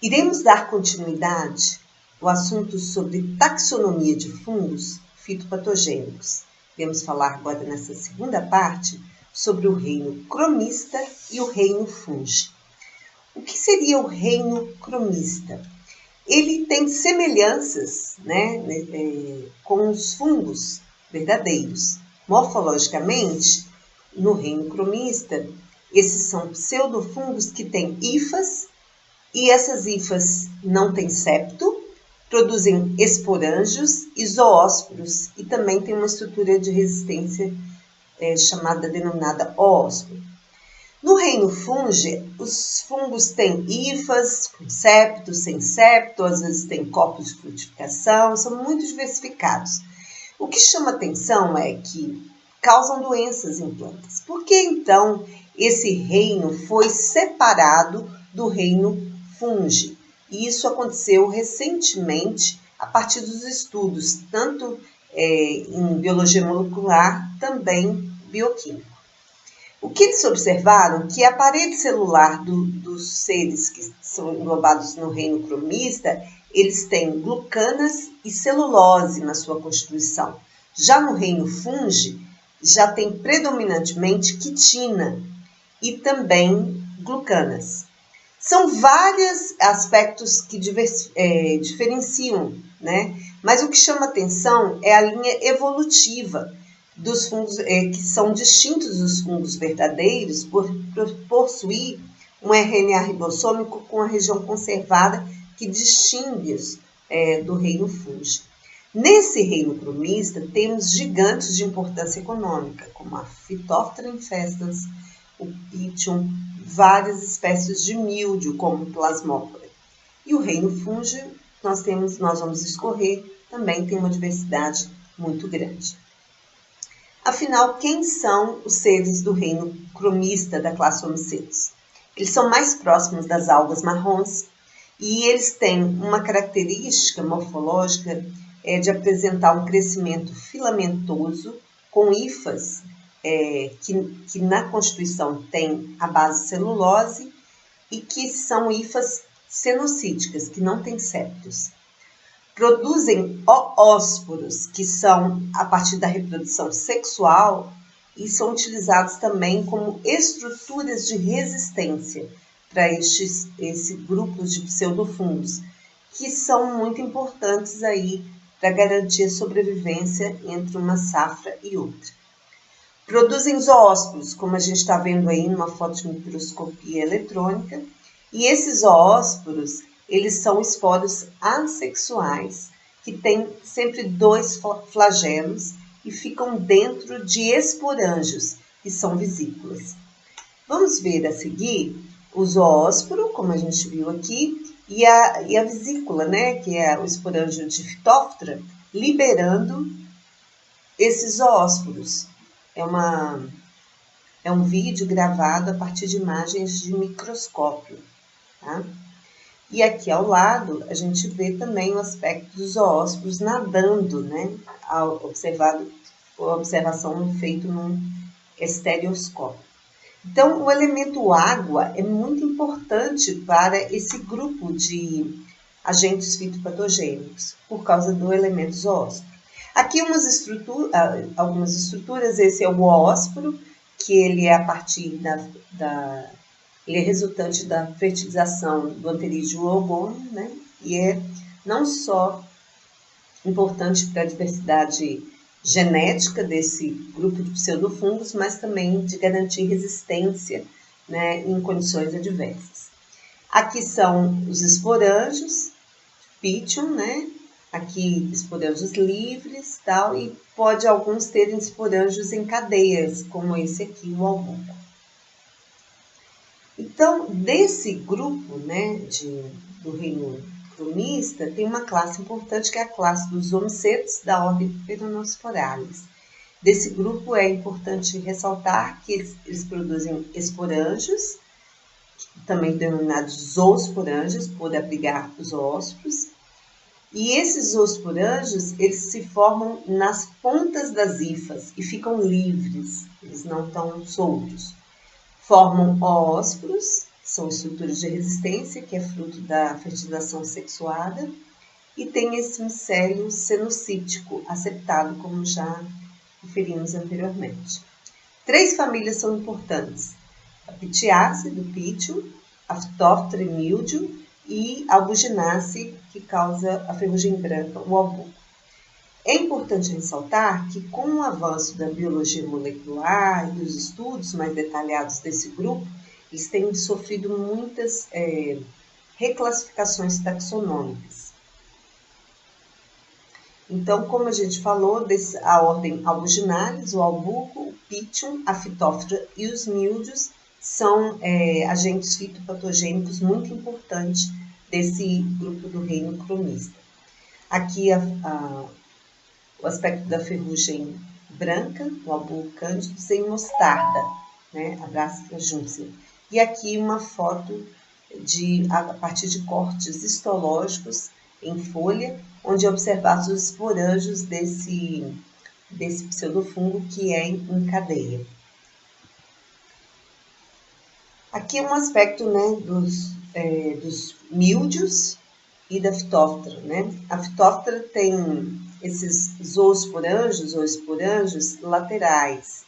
Iremos dar continuidade ao assunto sobre taxonomia de fungos fitopatogênicos. Vamos falar agora nessa segunda parte sobre o reino cromista e o reino fungi. O que seria o reino cromista? Ele tem semelhanças, com os fungos verdadeiros. Morfologicamente, no reino cromista, esses são pseudofungos que têm hifas, e essas hifas não têm septo, produzem esporângios e zoósporos, e também tem uma estrutura de resistência denominada oósporo. No reino fungi, os fungos têm hifas, com septo, sem septo, às vezes tem copos de frutificação, são muito diversificados. O que chama atenção é que causam doenças em plantas. Por que então esse reino foi separado do reino fungi? E isso aconteceu recentemente a partir dos estudos, tanto em biologia molecular, também bioquímica. O que eles observaram? Que a parede celular dos seres que são englobados no reino cromista, eles têm glucanas e celulose na sua constituição. Já no reino fungi, já tem predominantemente quitina e também glucanas. São vários aspectos que diferenciam, né? Mas o que chama atenção é a linha evolutiva dos fungos, que são distintos dos fungos verdadeiros por possuir um RNA ribossômico com a região conservada que distingue-os do reino fungi. Nesse reino cromista, temos gigantes de importância econômica, como a Phytophthora infestans, o Pythium, várias espécies de míldio, como o Plasmopora. E o reino fungi, nós vamos escorrer, também tem uma diversidade muito grande. Afinal, quem são os seres do reino cromista da classe Homicetus? Eles são mais próximos das algas marrons e eles têm uma característica morfológica de apresentar um crescimento filamentoso com hifas que na constituição tem a base celulose e que são hifas cenocíticas, que não têm septos. Produzem oósporos, que são a partir da reprodução sexual e são utilizados também como estruturas de resistência para esse grupo de pseudofungos, que são muito importantes aí para garantir a sobrevivência entre uma safra e outra. Produzem zoósporos, como a gente está vendo aí numa fotomicroscopia eletrônica, e esses zoósporos, eles são esporos assexuais, que têm sempre 2 flagelos e ficam dentro de esporângios, que são vesículas. Vamos ver a seguir o zoósporo, como a gente viu aqui, e a vesícula, que é o esporângio de Phytophthora, liberando esses zoósporos. É um vídeo gravado a partir de imagens de microscópio, tá? E aqui ao lado, a gente vê também o aspecto dos zoósporos nadando, a observação feita num estereoscópio. Então, o elemento água é muito importante para esse grupo de agentes fitopatogênicos, por causa do elemento zoósporo. Aqui algumas estruturas, esse é o oósporo, que ele é a partir ele é resultante da fertilização do anterídeo oogônio, e é não só importante para a diversidade genética desse grupo de pseudofungos, mas também de garantir resistência em condições adversas. Aqui são os esporângios, Pythium, aqui esporângios livres, tal, e pode alguns terem esporângios em cadeias, como esse aqui, o albúculo. Então, desse grupo do reino cromista, tem uma classe importante, que é a classe dos Homicetus, da ordem Peronosphoralis. Desse grupo é importante ressaltar que eles produzem esporângios, também denominados zoosporângios, por abrigar os zoósporos. E esses zoosporângios, eles se formam nas pontas das hifas e ficam livres, eles não estão soltos. Formam oósporos, são estruturas de resistência, que é fruto da fertilização sexuada, e tem esse micélio cenocítico aceptado, como já referimos anteriormente. 3 famílias são importantes: a Pithiaceae, do pítio, a Phytophthora e míldio, e a Abuginacea, que causa a ferrugem branca, o albuco. É importante ressaltar que, com o avanço da biologia molecular e os estudos mais detalhados desse grupo, eles têm sofrido muitas reclassificações taxonômicas. Então, como a gente falou, a ordem Abuginales, o albuco, o pitium, a Phytophthora e os míldios são agentes fitopatogênicos muito importantes desse grupo do reino cromista. Aqui o aspecto da ferrugem branca, o albuco cândidus, em mostarda, né, a Brassica juncea. E aqui uma foto a partir de cortes histológicos em folha, onde é observados os esporângios desse pseudofungo que é em cadeia. Aqui um aspecto, né, dos míldios e da Phytophthora, né? A Phytophthora tem esses zoosporângios ou esporângios laterais.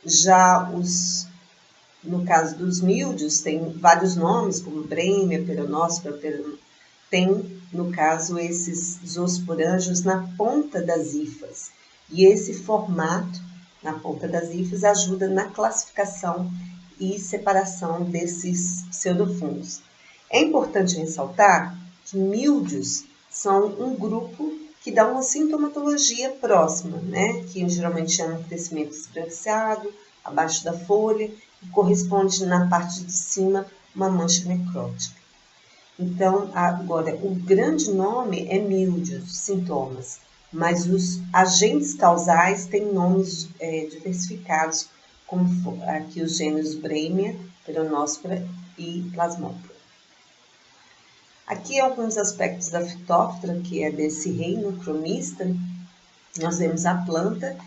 Já no caso dos míldios, tem vários nomes, como Brêmia, Peronóspora, tem, no caso, esses zoosporângios na ponta das hifas. E esse formato na ponta das hifas ajuda na classificação e separação desses pseudofungos. É importante ressaltar que míldios são um grupo que dá uma sintomatologia próxima, né? Que geralmente chama crescimento esbranquiçado, abaixo da folha, e corresponde na parte de cima uma mancha necrótica. Então, agora, o grande nome é míldios, sintomas, mas os agentes causais têm nomes diversificados, como aqui os gêneros Brêmia, Peronóspora e Plasmópora. Aqui alguns aspectos da Phytophthora, que é desse reino cromista. Nós vemos a planta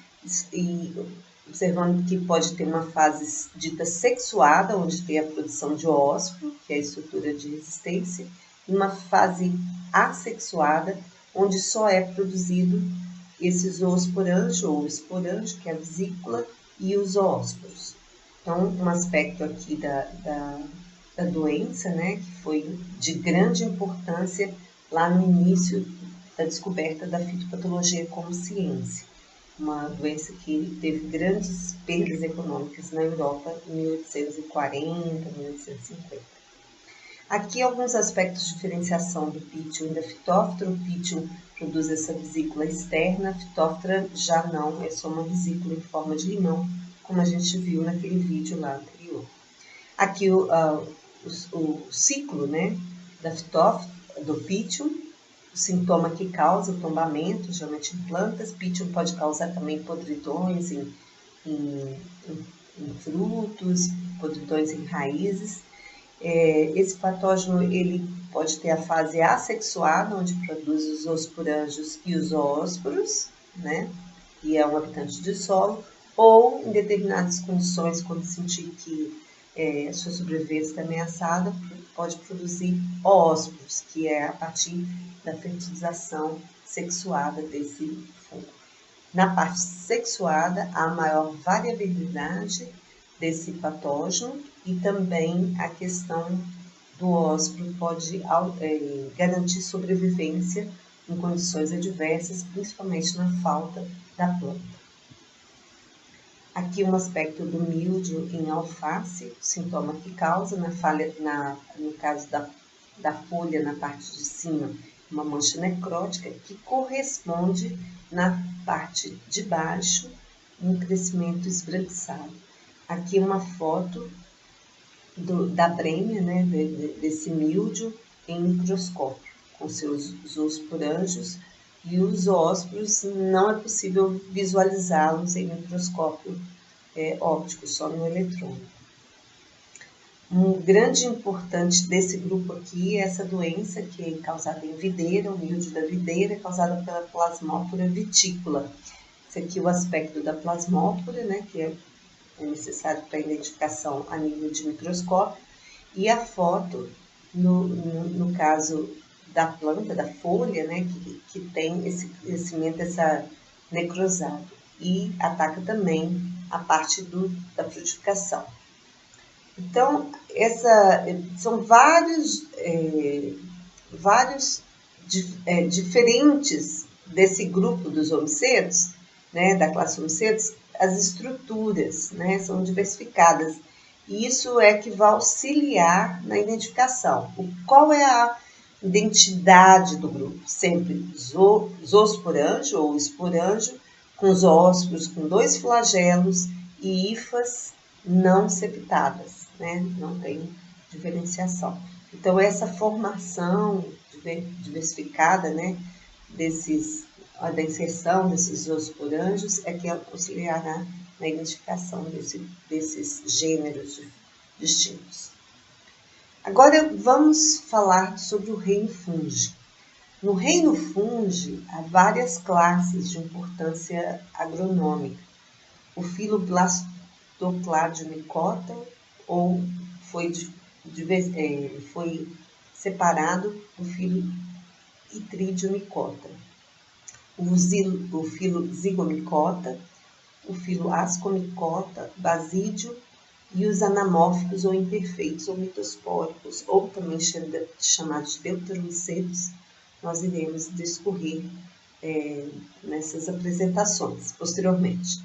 e observando que pode ter uma fase dita sexuada, onde tem a produção de ósforo, que é a estrutura de resistência, e uma fase assexuada, onde só é produzido esse zoosporângio ou esporângio, que é a vesícula, e os zoósporos. Então, um aspecto aqui da doença, né, que foi de grande importância lá no início da descoberta da fitopatologia como ciência. Uma doença que teve grandes perdas econômicas na Europa em 1840, 1850. Aqui alguns aspectos de diferenciação do pítio e da Phytophthora. O pítio produz essa vesícula externa, a Phytophthora já não, é só uma vesícula em forma de limão, como a gente viu naquele vídeo lá anterior. Aqui o ciclo, né, da Phytophthora, do pítio, o sintoma que causa o tombamento, geralmente em plantas. Pítio pode causar também podridões em frutos, podridões em raízes. Esse patógeno ele pode ter a fase assexuada, onde produz os zoosporângios e os zoósporos, né? E é um habitante de solo, ou em determinadas condições, quando sentir que a sua sobrevivência está ameaçada, pode produzir oósporos, que é a partir da fertilização sexuada desse fungo. Na parte sexuada, há maior variabilidade desse patógeno e também a questão do ósporo pode garantir sobrevivência em condições adversas, principalmente na falta da planta. Aqui um aspecto do míldio em alface, sintoma que causa no caso da folha na parte de cima, uma mancha necrótica que corresponde na parte de baixo um crescimento esbranquiçado. Aqui uma foto da brêmia, né, desse míldio em microscópio, com seus zoosporângios, e os zoósporos não é possível visualizá-los em microscópio óptico, só no eletrônico. Um grande importante desse grupo aqui é essa doença que é causada em videira, o míldio da videira, é causada pela Plasmópora vitícola. Esse aqui é o aspecto da Plasmópora, né, que é necessário para identificação a nível de microscópio. e a foto, no caso da planta, da folha, né, que tem esse crescimento, essa necrosado. E ataca também a parte da frutificação. Então, são vários diferentes desse grupo dos homicetos, né, da classe homicetos, as estruturas, né, são diversificadas. E isso é que vai auxiliar na identificação. Qual é a identidade do grupo? Sempre zoosporanjo ou esporanjo, com zoósporos com 2 flagelos e hifas não septadas, né? Não tem diferenciação. Então, essa formação diversificada, né, da inserção desses zoosporanjos é que auxiliará na identificação desses gêneros distintos. Agora, vamos falar sobre o reino fungi. No reino fungi, há várias classes de importância agronômica. O filo Blastocladiomycota, ou foi separado do filo Itridiomycota. O filo Zygomycota, o filo Ascomycota, Basídio e os anamórficos ou imperfeitos ou mitospóricos, ou também chamados de deuteromicetos, nós iremos discorrer nessas apresentações posteriormente.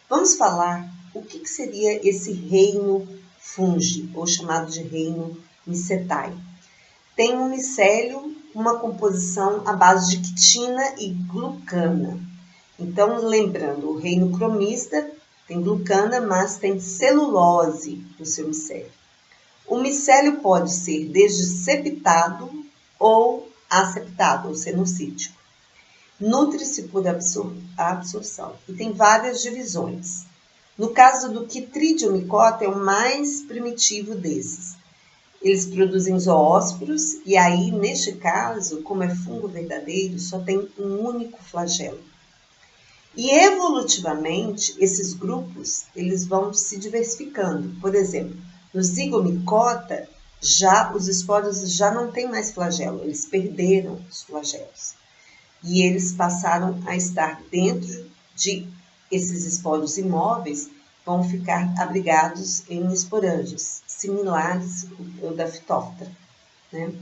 Vamos falar o que seria esse reino fungi, ou chamado de reino Mycetae. Tem um micélio, uma composição à base de quitina e glucana. Então, lembrando, o reino cromista tem glucana, mas tem celulose no seu micélio. O micélio pode ser desde septado ou aseptado, ou cenocítico. Nutre-se por absorção e tem várias divisões. No caso do Chytridiomycota, é o mais primitivo desses. Eles produzem zoósporos e aí, neste caso, como é fungo verdadeiro, só tem um único flagelo. E evolutivamente, esses grupos eles vão se diversificando. Por exemplo, no Zygomycota, os esporos já não têm mais flagelo, eles perderam os flagelos. E eles passaram a estar dentro de esses esporos imóveis, vão ficar abrigados em esporângios, similares ao da Phytophthora, né?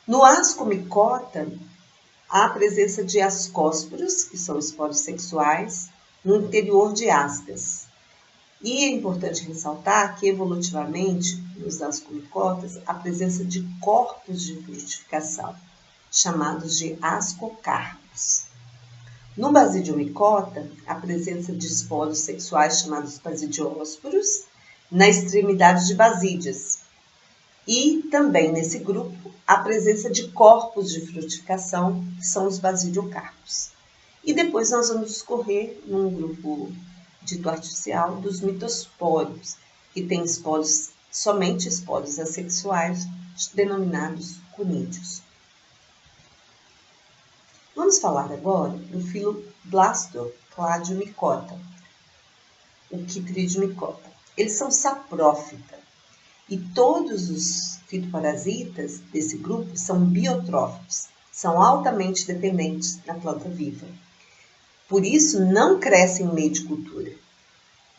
No Ascomycota, há a presença de ascósporos, que são esporos sexuais, no interior de ascas. E é importante ressaltar que, evolutivamente, nos ascomycotas, há a presença de corpos de frutificação, chamados de ascocarpos. No Basidiomycota, a presença de esporos sexuais chamados basidiósporos na extremidade de basídias. E também nesse grupo, a presença de corpos de frutificação, que são os basidiocarpos. E depois nós vamos discorrer num grupo dito artificial dos mitospórios, que tem somente esporos assexuais, denominados cunídeos. Vamos falar agora do filo Blastocladiomycota, o Chytridiomycota. Eles são saprófita e todos os fitoparasitas desse grupo são biotróficos, são altamente dependentes da planta viva. Por isso, não crescem em meio de cultura.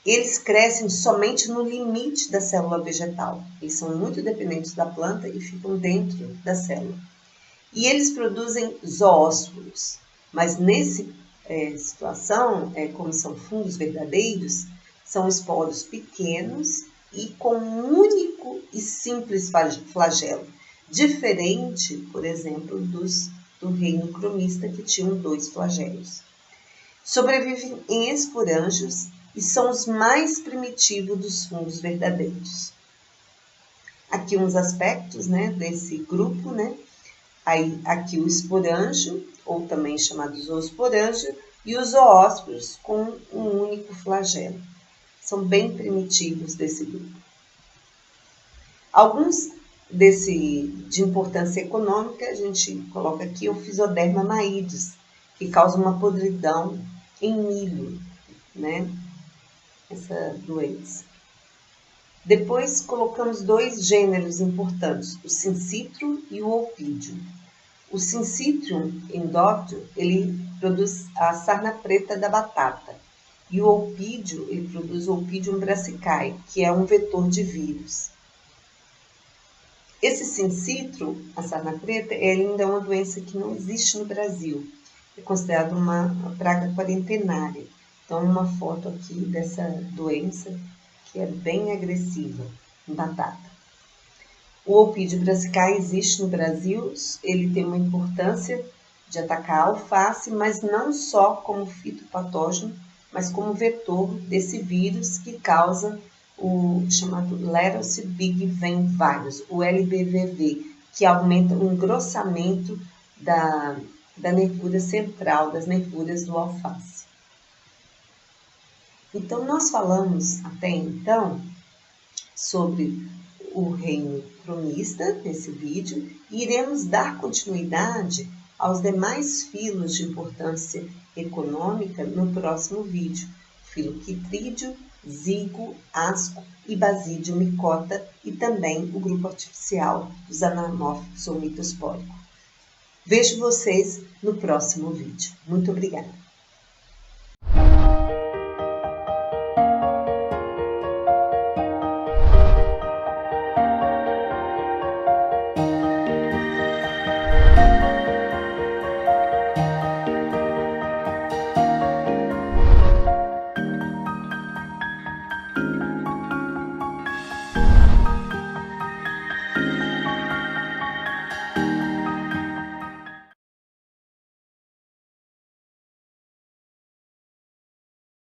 Eles crescem somente no limite da célula vegetal. Eles são muito dependentes da planta e ficam dentro da célula. E eles produzem zoósporos, mas nessa situação, como são fungos verdadeiros, são esporos pequenos e com um único e simples flagelo, diferente, por exemplo, do reino cromista, que tinham 2 flagelos. Sobrevivem em esporângios e são os mais primitivos dos fungos verdadeiros. Aqui uns aspectos, né, desse grupo, né? Aí, aqui o esporângio, ou também chamado zoosporângio, e os zoósporos com um único flagelo. São bem primitivos desse grupo. Alguns de importância econômica, a gente coloca aqui o Physoderma maídes, que causa uma podridão em milho, né? Essa doença. Depois colocamos dois gêneros importantes, o Syncytium e o Oppidum. O Syncytium endóptero, ele produz a sarna preta da batata. E o Oppidum, ele produz o Oppidum brassicae, que é um vetor de vírus. Esse Syncytium, a sarna preta, ainda é uma doença que não existe no Brasil. É considerada uma praga quarentenária. Então, uma foto aqui dessa doença, que é bem agressiva em batata. O Oppidum brassicae existe no Brasil, ele tem uma importância de atacar a alface, mas não só como fitopatógeno, mas como vetor desse vírus que causa o chamado Lettuce Big Vein Virus, o LBVV, que aumenta o engrossamento da nervura central, das nervuras do alface. Então, nós falamos até então sobre o reino cromista nesse vídeo e iremos dar continuidade aos demais filos de importância econômica no próximo vídeo. Filo quitrídeo, zigo, asco e basídio micota e também o grupo artificial dos anamórficos ou mitospóricos. Vejo vocês no próximo vídeo. Muito obrigada!